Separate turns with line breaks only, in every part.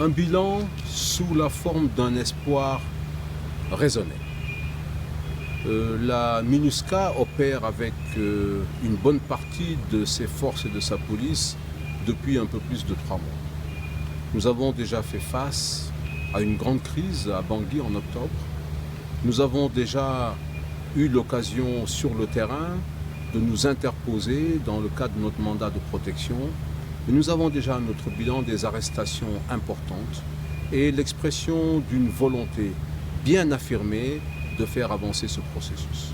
Un bilan sous la forme d'un espoir raisonné. La MINUSCA opère avec une bonne partie de ses forces et de sa police depuis un peu plus de 3 mois. Nous avons déjà fait face à une grande crise à Bangui en octobre. Nous avons déjà eu l'occasion sur le terrain de nous interposer dans le cadre de notre mandat de protection. Et nous avons déjà à notre bilan des arrestations importantes et l'expression d'une volonté bien affirmée de faire avancer ce processus.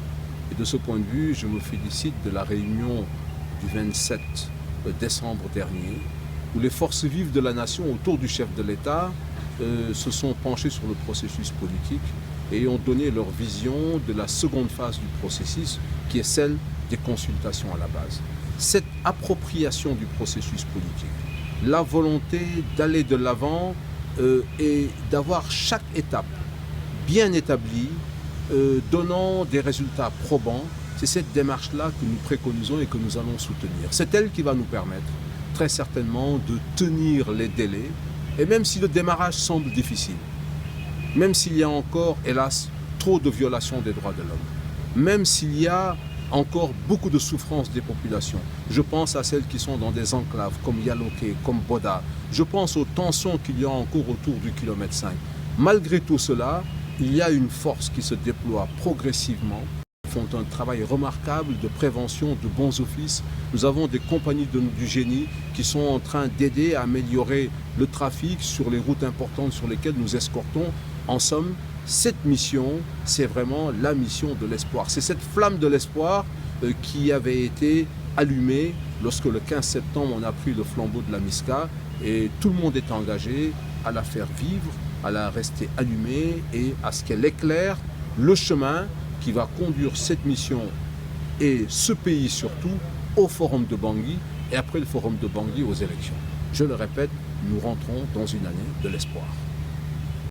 Et de ce point de vue, je me félicite de la réunion du 27 décembre dernier, où les forces vives de la nation autour du chef de l'État se sont penchées sur le processus politique et ont donné leur vision de la seconde phase du processus, qui est celle des consultations à la base. Cette appropriation du processus politique, la volonté d'aller de l'avant et d'avoir chaque étape bien établie, donnant des résultats probants, c'est cette démarche-là que nous préconisons et que nous allons soutenir. C'est elle qui va nous permettre très certainement de tenir les délais, et même si le démarrage semble difficile, même s'il y a encore, hélas, trop de violations des droits de l'homme, même s'il y a encore beaucoup de souffrances des populations. Je pense à celles qui sont dans des enclaves comme Yaloké, comme Boda. Je pense aux tensions qu'il y a encore autour du kilomètre 5. Malgré tout cela, il y a une force qui se déploie progressivement, font un travail remarquable de prévention, de bons offices. Nous avons des compagnies du génie qui sont en train d'aider à améliorer le trafic sur les routes importantes sur lesquelles nous escortons. En somme, cette mission, c'est vraiment la mission de l'espoir. C'est cette flamme de l'espoir qui avait été allumée lorsque le 15 septembre, on a pris le flambeau de la MISCA et tout le monde est engagé à la faire vivre, à la rester allumée et à ce qu'elle éclaire le chemin qui va conduire cette mission et ce pays surtout au Forum de Bangui et après le Forum de Bangui aux élections. Je le répète, nous rentrons dans une année de l'espoir.